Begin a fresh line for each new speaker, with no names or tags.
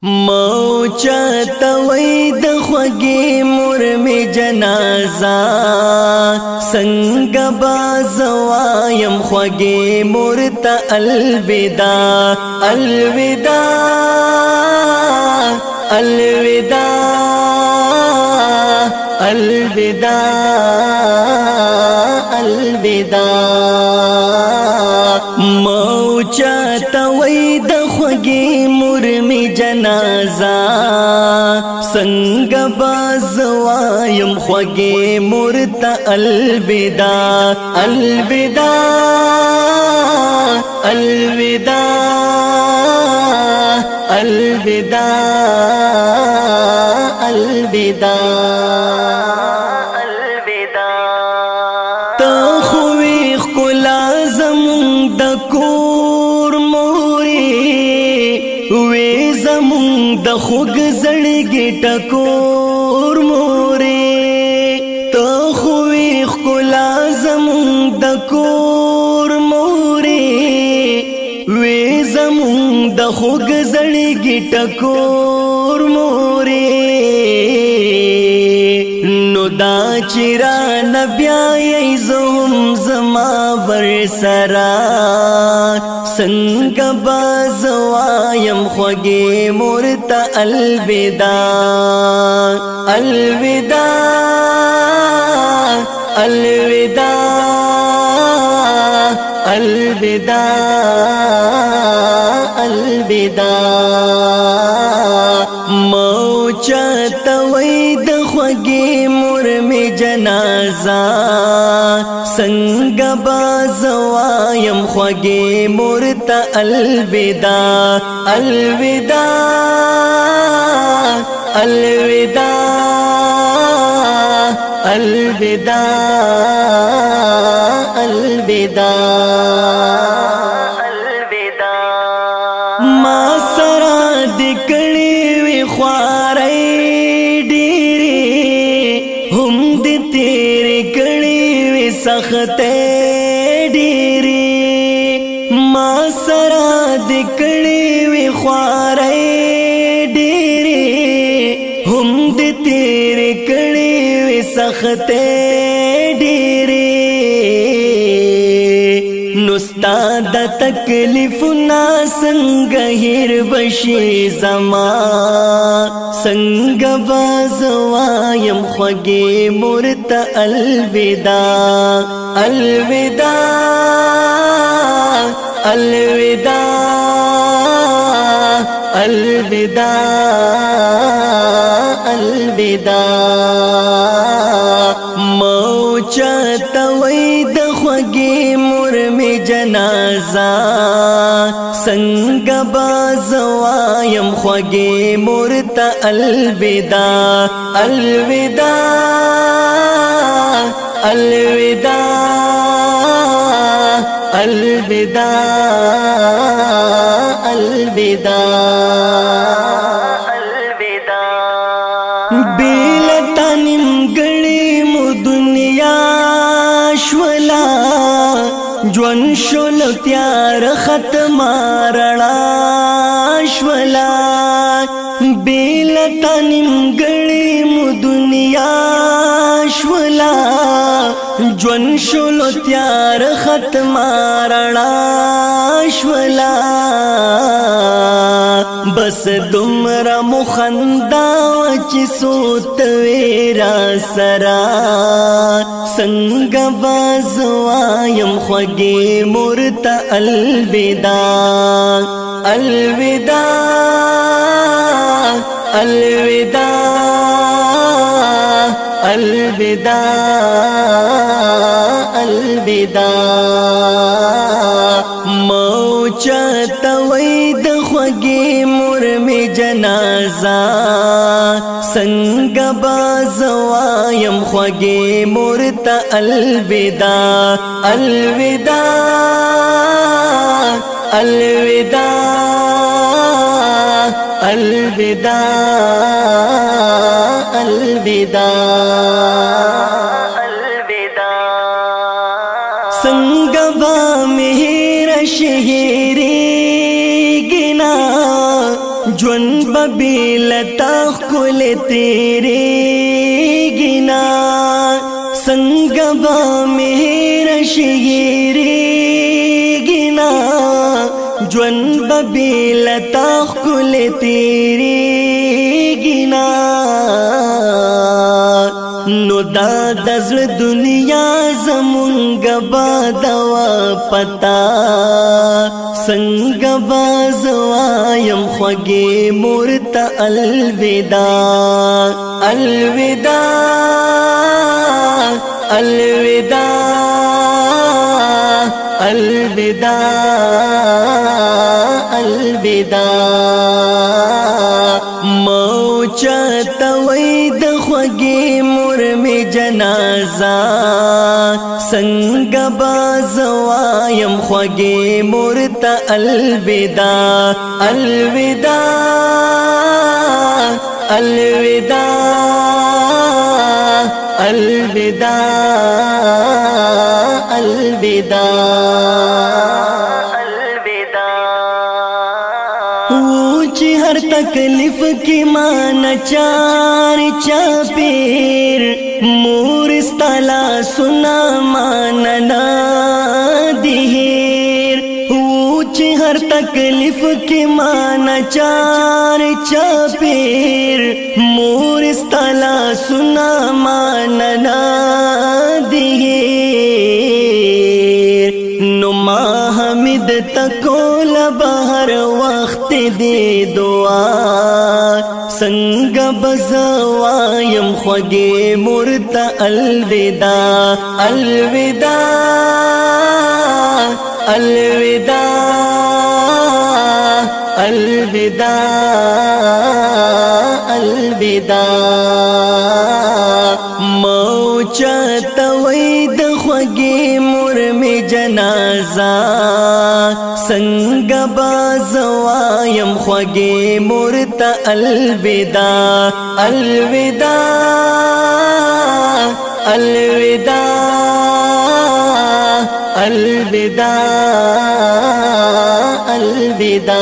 موچت وید خوگی مرمی جنازہ سنگ بازوایم خوگی مرت الوداع الوداع الوداع الوداع الوداع موچت وید خوگی مرمی جنازہ سنگ بازوایم خوگی مرت الوداع الوداع الوداع الوداع الوداع تخوی خلا زمون د کور موري وی زمون د خوګ زړګي ټکور موري تخوی خلا زمون د کور موري وی زمون د خوګ زړګي ټکور موري نو دا چیرا نبیای زوم زما ورسرا سنگ بازوایم خوگی مرت الوداع الوداع الوداع الوداع الوداع موچت وید خوگی مرمی جنازہ سنگ بازوایم خوگی مرت الوداع الوداع الوداع الوداع الوداع ما سرا دکڑی وی خواری ڈیری هم دی تیری کڑی وی سختے ڈیری ما سرا دکڑی وی خواری ڈیری هم دی تیری کڑی وی سختے ڈیری نستا د تکلیف نا سنگ هیر بشی زما سنگ بازوایم خوگی مرت الوداع الوداع الوداع الوداع الوداع موچت وید خوگی مرمی جنازہ سنگ بازوایم خوگی مرت الوداع الوداع الوداع الوداع الوداع بیلتا نمگڑی مو دنیا شولا جون شول تیار ختم رڑا شولا بیلتا نمگڑی مو دنیا شولا جون شول تیار ختم رڑا شولا بس دمرا مخندا وچ سوت ویرا سرا سنگ بازوایم خوگی مرت الوداع الوداع الوداع الوداع الوداع موچت وید خوگی مرمی جنازہ سنگ بازوایم خوگی مرت الوداع الوداع الوداع الوداع الوداع संग बामिर शहरी गिना ज्वन बबीलता कुल तेरे गिना संग बा मेरा शेरे गिना ज्वन बबीलता कुल तेरे गिना नो दादज़ दुनिया ज़मुंग बादवा पता संग बाज़वायम ख्वगे मुर्ता अलविदा अलविदा अलविदा अलविदा अलविदा मौचा तवैद ख्वगे मुर में जनाजा संग बाज़वायम ख्वगे मुर्ता अलविदा अलविदा अलविदा अलविदा अलविदा अलविदा ऊंची हर तकलीफ की मान चार चापेर मूरिस्तला सुना मानना दिहेर ऊंची हर तकलीफ की मान चार चापेर मूरिस्तला सुना मानना दिहेर नुमा हमिद तकोल बहर वक्त दे दुआ संग बज़वायम ख्वगे मुर्ता अलविदा अलविदा अलविदा अलविदा अलविदा मौचा तवैद ख्वगे मुर में जनाजा संग बाज़वायम ख्वगे मुर्ता अलविदा अलविदा अलविदा अलविदा अलविदा